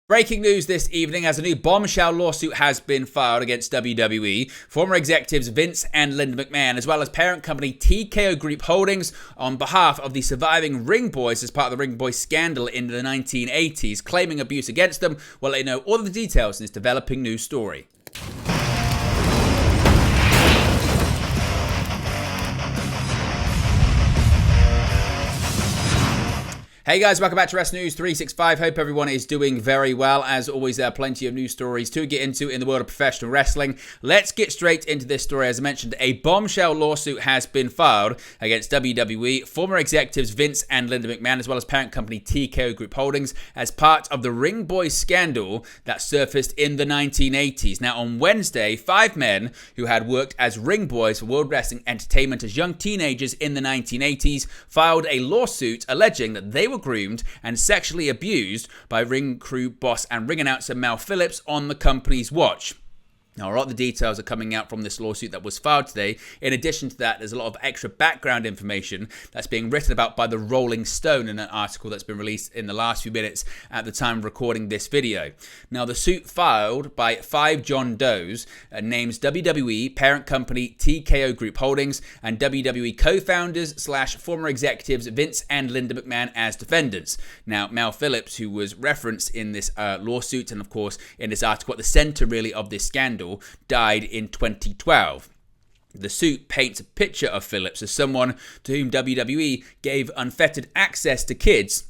Breaking news this evening as a new bombshell lawsuit has been filed against WWE, former executives Vince and Linda McMahon, as well as parent company TKO Group Holdings on behalf of the surviving Ring Boys as part of the Ring Boys scandal in the 1980s, claiming abuse against them. We'll let you know all of the details in this developing news story. Hey guys, welcome back to Wrestling News 365. Hope everyone is doing very well. As always, there are plenty of news stories to get into in the world of professional wrestling. Let's get straight into this story. As I mentioned, a bombshell lawsuit has been filed against WWE, former executives Vince and Linda McMahon, as well as parent company TKO Group Holdings, as part of the Ring Boys scandal that surfaced in the 1980s. Now, on Wednesday, 5 men who had worked as Ring Boys for World Wrestling Entertainment as young teenagers in the 1980s filed a lawsuit alleging that they were groomed and sexually abused by Ring crew boss and ring announcer Mel Phillips on the company's watch. Now, a lot of the details are coming out from this lawsuit that was filed today. In addition to that, there's a lot of extra background information that's being written about by the Rolling Stone in an article that's been released in the last few minutes at the time of recording this video. Now, the suit filed by 5 John Does names WWE, parent company TKO Group Holdings, and WWE co-founders / former executives Vince and Linda McMahon as defendants. Now, Mel Phillips, who was referenced in this lawsuit and, of course, in this article at the center, really, of this scandal, died in 2012. The suit paints a picture of Phillips as someone to whom WWE gave unfettered access to kids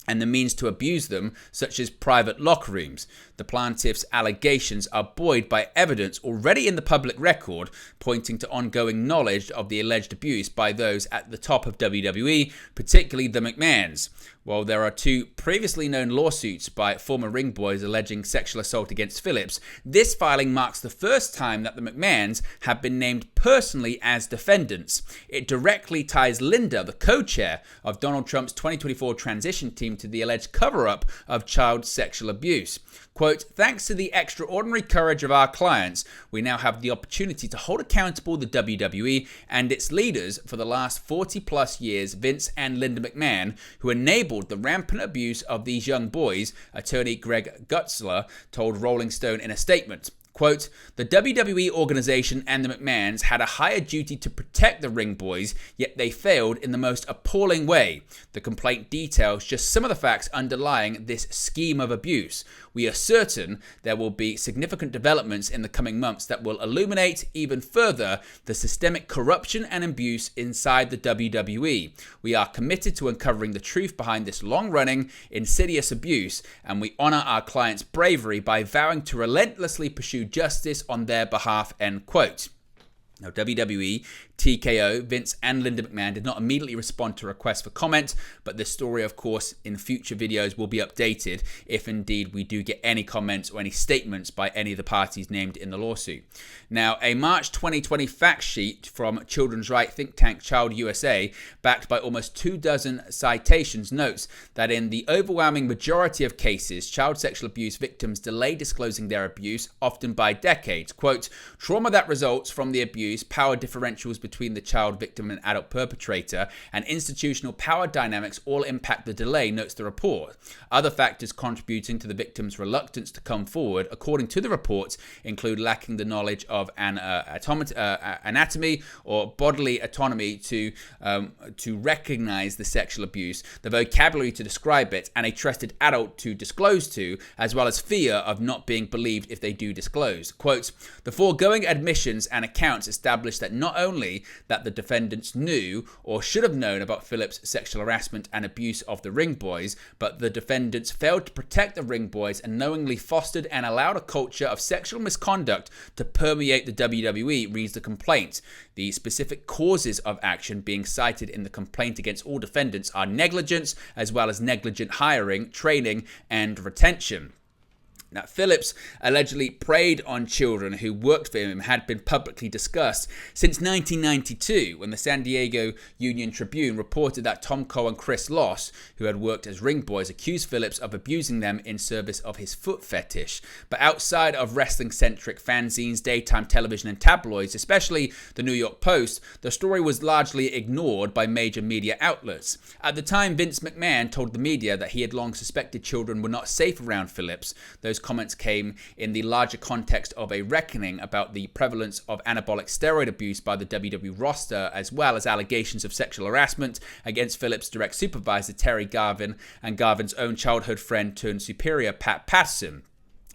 and the means to abuse them, such as private locker rooms. The plaintiff's allegations are buoyed by evidence already in the public record, pointing to ongoing knowledge of the alleged abuse by those at the top of WWE, particularly the McMahons. While there are 2 previously known lawsuits by former Ring Boys alleging sexual assault against Phillips, this filing marks the first time that the McMahons have been named personally as defendants. It directly ties Linda, the co-chair of Donald Trump's 2024 transition team, to the alleged cover-up of child sexual abuse. Quote, "Thanks to the extraordinary courage of our clients, we now have the opportunity to hold accountable the WWE and its leaders for the last 40 plus years, Vince and Linda McMahon, who enabled the rampant abuse of these young boys," attorney Greg Gutzler told Rolling Stone in a statement. Quote, "The WWE organization and the McMahons had a higher duty to protect the Ring Boys, yet they failed in the most appalling way. The complaint details just some of the facts underlying this scheme of abuse. We are certain there will be significant developments in the coming months that will illuminate even further the systemic corruption and abuse inside the WWE. We are committed to uncovering the truth behind this long-running, insidious abuse, and we honor our clients' bravery by vowing to relentlessly pursue justice on their behalf," end quote. Now, WWE, TKO, Vince and Linda McMahon did not immediately respond to requests for comment, but this story, of course, in future videos will be updated if indeed we do get any comments or any statements by any of the parties named in the lawsuit. Now, a March 2020 fact sheet from children's rights think tank Child USA, backed by almost 24 citations, notes that in the overwhelming majority of cases, child sexual abuse victims delay disclosing their abuse, often by decades. Quote, "Trauma that results from the abuse, power differentials between the child victim and adult perpetrator, and institutional power dynamics all impact the delay," notes the report. Other factors contributing to the victim's reluctance to come forward, according to the report, include lacking the knowledge of anatomy or bodily autonomy to recognize the sexual abuse, the vocabulary to describe it, and a trusted adult to disclose to, as well as fear of not being believed if they do disclose. Quote, "The foregoing admissions and accounts established that not only that the defendants knew or should have known about Phillips' sexual harassment and abuse of the Ring Boys, but the defendants failed to protect the Ring Boys and knowingly fostered and allowed a culture of sexual misconduct to permeate the WWE," reads the complaint. The specific causes of action being cited in the complaint against all defendants are negligence, as well as negligent hiring, training, and retention. Now, Phillips allegedly preyed on children who worked for him and had been publicly discussed since 1992, when the San Diego Union Tribune reported that Tom Cole and Chris Loss, who had worked as ring boys, accused Phillips of abusing them in service of his foot fetish. But outside of wrestling-centric fanzines, daytime television and tabloids, especially the New York Post, the story was largely ignored by major media outlets. At the time, Vince McMahon told the media that he had long suspected children were not safe around Phillips. Those comments came in the larger context of a reckoning about the prevalence of anabolic steroid abuse by the WWE roster, as well as allegations of sexual harassment against Phillips' direct supervisor Terry Garvin and Garvin's own childhood friend turned superior Pat Patterson.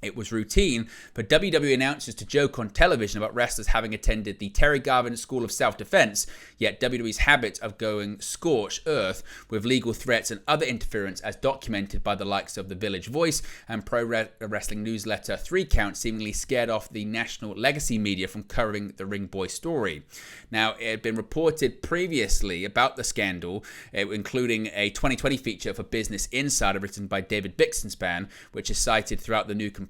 It was routine for WWE announcers to joke on television about wrestlers having attended the Terry Garvin School of Self-Defense, yet WWE's habit of going scorched earth with legal threats and other interference, as documented by the likes of the Village Voice and pro wrestling newsletter 3 Count, seemingly scared off the national legacy media from covering the Ring Boy story. Now, it had been reported previously about the scandal, including a 2020 feature for Business Insider written by David Bixenspan, which is cited throughout the new complaint.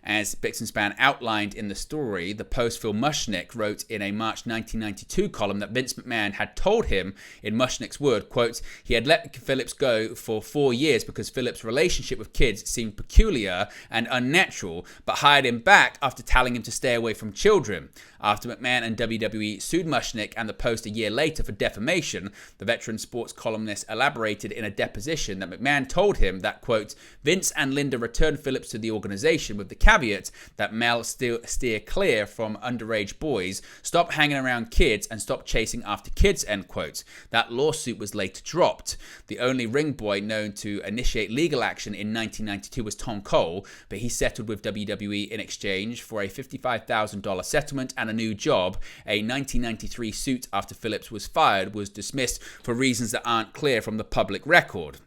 As Bixenspan outlined in the story, the Post Phil Mushnick wrote in a March 1992 column that Vince McMahon had told him, in Mushnick's word, quote, he had let Phillips go for 4 years because Phillips' relationship with kids seemed peculiar and unnatural, but hired him back after telling him to stay away from children. After McMahon and WWE sued Mushnick and the Post a year later for defamation, the veteran sports columnist elaborated in a deposition that McMahon told him that, quote, Vince and Linda returned Phillips to the organization with the caveat that Mel steer clear from underage boys, stop hanging around kids, and stop chasing after kids, end quote. That lawsuit was later dropped. The only ring boy known to initiate legal action in 1992 was Tom Cole, but he settled with WWE in exchange for a $55,000 settlement and a new job. A 1993 suit after Phillips was fired was dismissed for reasons that aren't clear from the public record.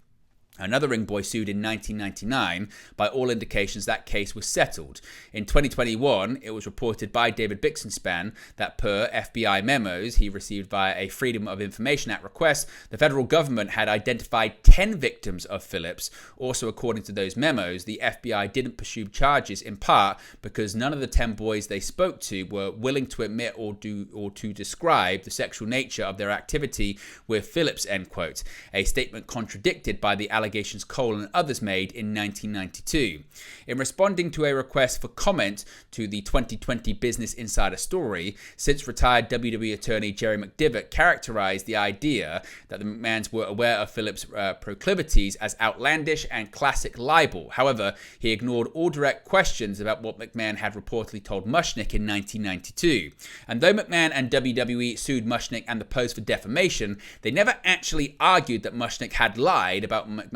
Another ring boy sued in 1999. By all indications, that case was settled. In 2021, it was reported by David Bixenspan that per FBI memos he received via a Freedom of Information Act request, the federal government had identified 10 victims of Phillips. Also, according to those memos, the FBI didn't pursue charges in part because none of the 10 boys they spoke to were willing to admit or to describe the sexual nature of their activity with Phillips, end quote. A statement contradicted by the allegations Cole and others made in 1992. In responding to a request for comment to the 2020 Business Insider story, since retired WWE attorney Jerry McDivitt characterized the idea that the McMahons were aware of Phillips' proclivities as outlandish and classic libel. However, he ignored all direct questions about what McMahon had reportedly told Mushnick in 1992. And though McMahon and WWE sued Mushnick and the Post for defamation, they never actually argued that Mushnick had lied about McMahon's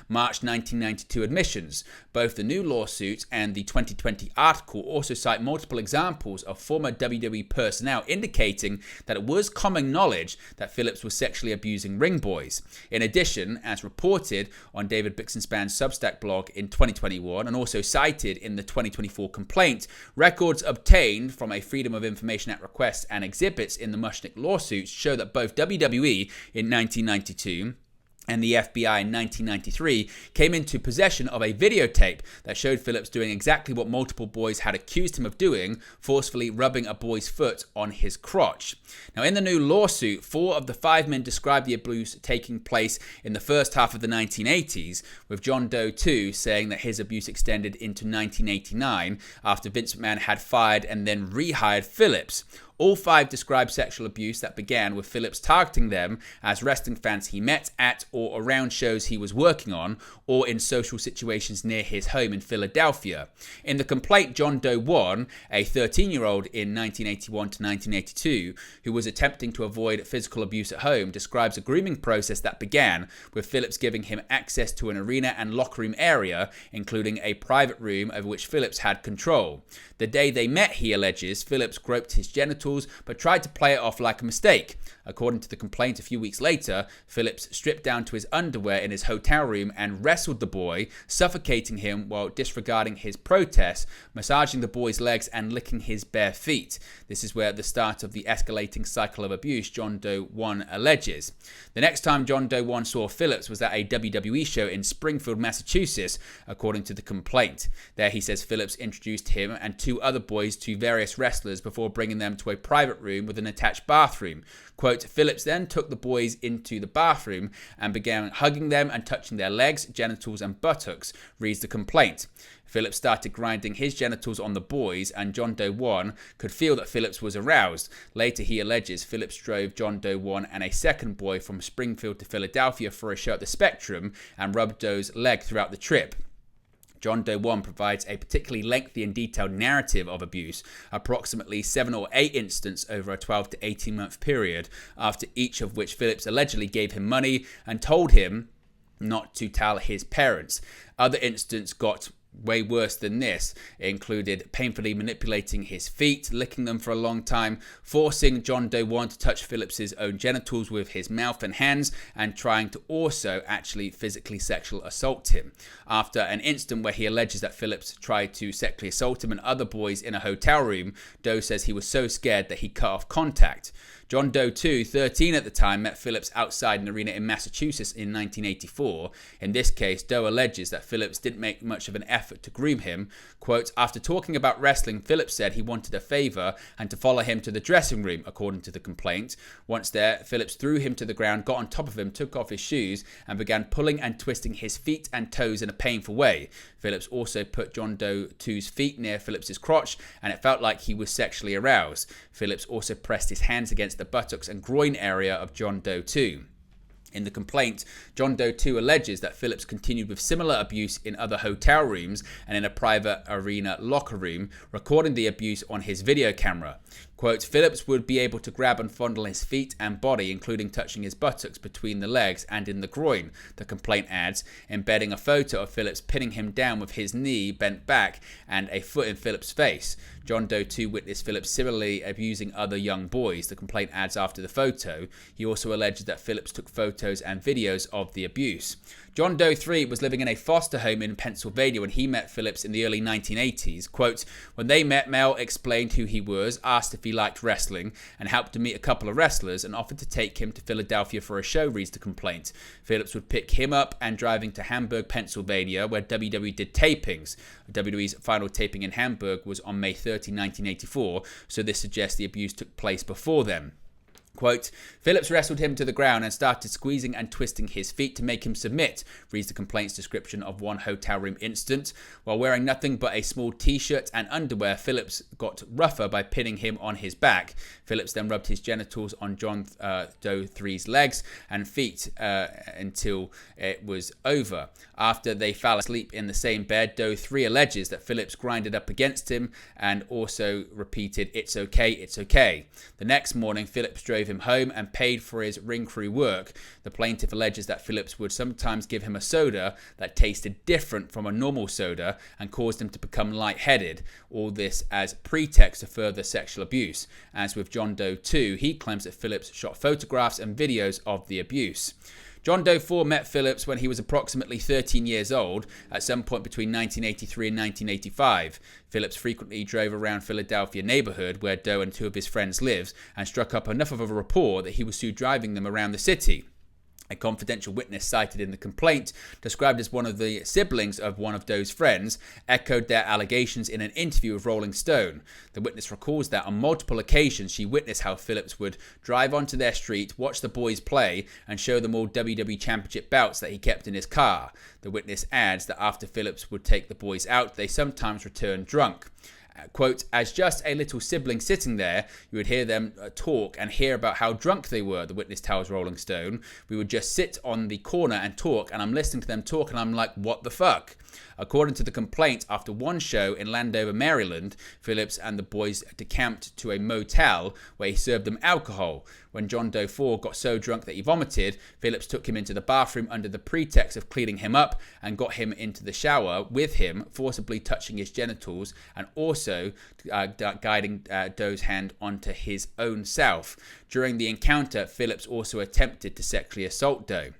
March 1992 admissions. Both the new lawsuit and the 2020 article also cite multiple examples of former WWE personnel indicating that it was common knowledge that Phillips was sexually abusing ring boys. In addition, as reported on David Bixenspan's Substack blog in 2021 and also cited in the 2024 complaint, records obtained from a Freedom of Information Act request and exhibits in the Mushnick lawsuits show that both WWE in 1992 and the FBI in 1993 came into possession of a videotape that showed Phillips doing exactly what multiple boys had accused him of doing, forcefully rubbing a boy's foot on his crotch. Now, in the new lawsuit, 4 of the 5 men described the abuse taking place in the first half of the 1980s, with John Doe 2 saying that his abuse extended into 1989 after Vince McMahon had fired and then rehired Phillips. All 5 described sexual abuse that began with Phillips targeting them as wrestling fans he met at or around shows he was working on, or in social situations near his home in Philadelphia. In the complaint, John Doe 1, a 13-year-old in 1981 to 1982, who was attempting to avoid physical abuse at home, describes a grooming process that began with Phillips giving him access to an arena and locker room area, including a private room over which Phillips had control. The day they met, he alleges, Phillips groped his genitals genitals, but tried to play it off like a mistake. According to the complaint, a few weeks later, Phillips stripped down to his underwear in his hotel room and wrestled the boy, suffocating him while disregarding his protests, massaging the boy's legs and licking his bare feet. This is where at the start of the escalating cycle of abuse John Doe 1 alleges. The next time John Doe 1 saw Phillips was at a WWE show in Springfield, Massachusetts, according to the complaint. There he says Phillips introduced him and two other boys to various wrestlers before bringing them to a private room with an attached bathroom. Quote, Phillips then took the boys into the bathroom and began hugging them and touching their legs, genitals and buttocks, reads the complaint. Phillips started grinding his genitals on the boys, and John Doe 1 could feel that Phillips was aroused. Later, he alleges Phillips drove John Doe 1 and a second boy from Springfield to Philadelphia for a show at the Spectrum and rubbed Doe's leg throughout the trip. John Doe 1 provides a particularly lengthy and detailed narrative of abuse, approximately 7 or 8 instances over a 12 to 18 month period, after each of which Phillips allegedly gave him money and told him not to tell his parents. Other instances got way worse than this. It included painfully manipulating his feet, licking them for a long time, forcing John Doe 1 to touch Phillips's own genitals with his mouth and hands, and trying to also actually physically sexual assault him. After an incident where he alleges that Phillips tried to sexually assault him and other boys in a hotel room, Doe says he was so scared that he cut off contact. John Doe 2, 13 at the time, met Phillips outside an arena in Massachusetts in 1984. In this case, Doe alleges that Phillips didn't make much of an effort to groom him. Quote, after talking about wrestling, Phillips said he wanted a favor and to follow him to the dressing room, according to the complaint. Once there, Phillips threw him to the ground, got on top of him, took off his shoes, and began pulling and twisting his feet and toes in a painful way. Phillips also put John Doe 2's feet near Phillips's crotch, and it felt like he was sexually aroused. Phillips also pressed his hands against the buttocks and groin area of John Doe 2. In the complaint, John Doe 2 alleges that Phillips continued with similar abuse in other hotel rooms and in a private arena locker room, recording the abuse on his video camera. Quote, Phillips would be able to grab and fondle his feet and body, including touching his buttocks between the legs and in the groin, the complaint adds, embedding a photo of Phillips pinning him down with his knee bent back and a foot in Phillips' face. John Doe 2 witnessed Phillips similarly abusing other young boys, the complaint adds after the photo. He also alleged that Phillips took photos and videos of the abuse. John Doe 3 was living in a foster home in Pennsylvania when he met Phillips in the early 1980s. Quote, when they met, Mel explained who he was, asked if he liked wrestling, and helped to meet a couple of wrestlers and offered to take him to Philadelphia for a show, reads the complaint. Phillips would pick him up and driving to Hamburg, Pennsylvania, where WWE did tapings. WWE's final taping in Hamburg was on May 30, 1984, so this suggests the abuse took place before then. Quote, Phillips wrestled him to the ground and started squeezing and twisting his feet to make him submit, reads the complaint's description of one hotel room incident. While wearing nothing but a small t-shirt and underwear, Phillips got rougher by pinning him on his back. Phillips then rubbed his genitals on John Doe 3's legs and feet until it was over. After they fell asleep in the same bed, Doe 3 alleges that Phillips grinded up against him and also repeated, it's okay, it's okay. The next morning, Phillips drove him home and paid for his ring crew work. The plaintiff alleges that Phillips would sometimes give him a soda that tasted different from a normal soda and caused him to become lightheaded. All this as pretext to further sexual abuse. As with John Doe 2, he claims that Phillips shot photographs and videos of the abuse. John Doe 4 met Phillips when he was approximately 13 years old, at some point between 1983 and 1985. Phillips frequently drove around Philadelphia neighborhood where Doe and two of his friends lived and struck up enough of a rapport that he was soon driving them around the city. A confidential witness cited in the complaint, described as one of the siblings of one of Doe's friends, echoed their allegations in an interview with Rolling Stone. The witness recalls that on multiple occasions she witnessed how Phillips would drive onto their street, watch the boys play, and show them all WWE Championship belts that he kept in his car. The witness adds that after Phillips would take the boys out, they sometimes returned drunk. Quote, as just a little sibling sitting there, you would hear them talk and hear about how drunk they were, the witness tells Rolling Stone. We would just sit on the corner and talk, and I'm listening to them talk, and I'm like, what the fuck? According to the complaint, after one show in Landover, Maryland, Phillips and the boys decamped to a motel where he served them alcohol. When John Doe 4 got so drunk that he vomited, Phillips took him into the bathroom under the pretext of cleaning him up and got him into the shower with him, forcibly touching his genitals and also guiding Doe's hand onto his own self. During the encounter, Phillips also attempted to sexually assault Doe.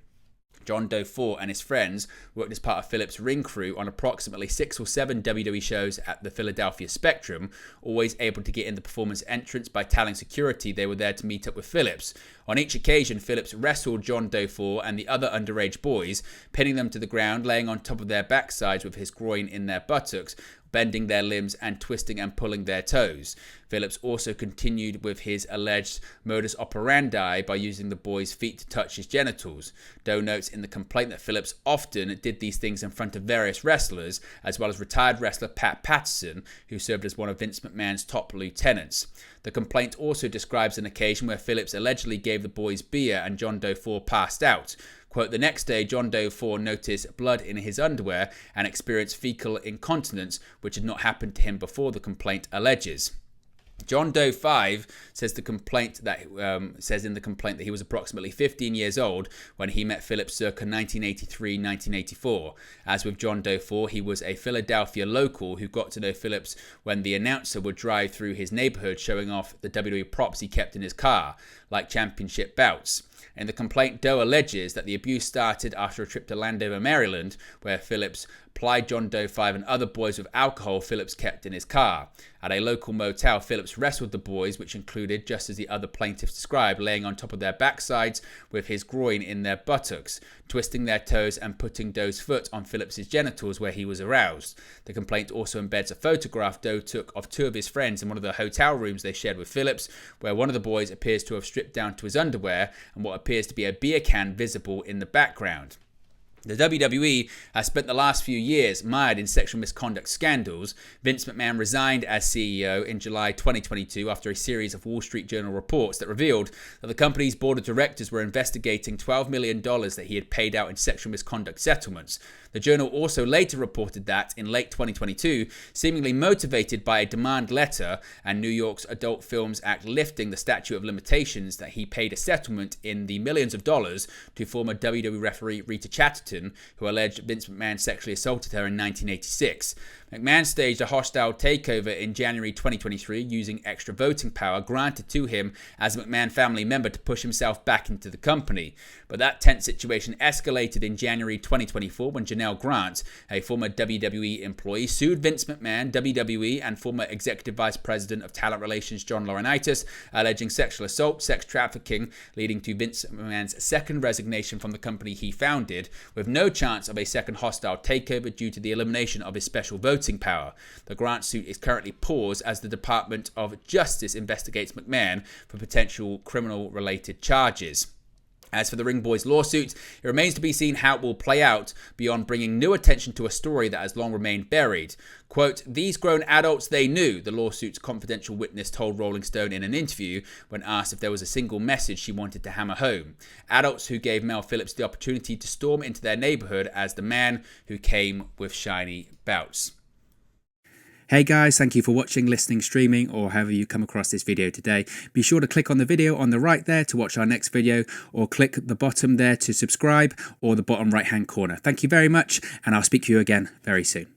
John Doe 4 and his friends worked as part of Phillips' ring crew on approximately 6 or 7 WWE shows at the Philadelphia Spectrum, always able to get in the performance entrance by telling security they were there to meet up with Phillips. On each occasion, Phillips wrestled John Doe 4 and the other underage boys, pinning them to the ground, laying on top of their backsides with his groin in their buttocks, bending their limbs and twisting and pulling their toes. Phillips also continued with his alleged modus operandi by using the boys' feet to touch his genitals. Doe notes in the complaint that Phillips often did these things in front of various wrestlers, as well as retired wrestler Pat Patterson, who served as one of Vince McMahon's top lieutenants. The complaint also describes an occasion where Phillips allegedly gave the boys beer and John Doe 4 passed out. Quote, the next day, John Doe 4 noticed blood in his underwear and experienced fecal incontinence, which had not happened to him before, the complaint alleges. John Doe 5 says in the complaint that he was approximately 15 years old when he met Phillips circa 1983-1984. As with John Doe 4, he was a Philadelphia local who got to know Phillips when the announcer would drive through his neighborhood showing off the WWE props he kept in his car, like championship belts. In the complaint, Doe alleges that the abuse started after a trip to Landover, Maryland, where Phillips plied John Doe 5 and other boys with alcohol Phillips kept in his car. At a local motel, Phillips wrestled the boys, which included, just as the other plaintiffs described, laying on top of their backsides with his groin in their buttocks, twisting their toes and putting Doe's foot on Phillips' genitals where he was aroused. The complaint also embeds a photograph Doe took of 2 of his friends in one of the hotel rooms they shared with Phillips, where one of the boys appears to have stripped down to his underwear and what appears to be a beer can visible in the background. The WWE has spent the last few years mired in sexual misconduct scandals. Vince McMahon resigned as CEO in July 2022 after a series of Wall Street Journal reports that revealed that the company's board of directors were investigating $12 million that he had paid out in sexual misconduct settlements. The Journal also later reported that, in late 2022, seemingly motivated by a demand letter and New York's Adult Films Act lifting the statute of limitations, that he paid a settlement in the millions of dollars to former WWE referee Rita Chatterton, who alleged Vince McMahon sexually assaulted her in 1986. McMahon staged a hostile takeover in January 2023 using extra voting power granted to him as a McMahon family member to push himself back into the company. But that tense situation escalated in January 2024 when Janelle Grant, a former WWE employee, sued Vince McMahon, WWE, and former Executive Vice President of Talent Relations John Laurinaitis, alleging sexual assault, sex trafficking, leading to Vince McMahon's second resignation from the company he founded, with no chance of a second hostile takeover due to the elimination of his special voting power. The Grant suit is currently paused as the Department of Justice investigates McMahon for potential criminal-related charges. As for the Ring Boys lawsuit, it remains to be seen how it will play out beyond bringing new attention to a story that has long remained buried. Quote, these grown adults, they knew, the lawsuit's confidential witness told Rolling Stone in an interview when asked if there was a single message she wanted to hammer home. Adults who gave Mel Phillips the opportunity to storm into their neighborhood as the man who came with shiny belts. Hey guys, thank you for watching, listening, streaming, or however you come across this video today. Be sure to click on the video on the right there to watch our next video, or click the bottom there to subscribe, or the bottom right hand corner. Thank you very much, and I'll speak to you again very soon.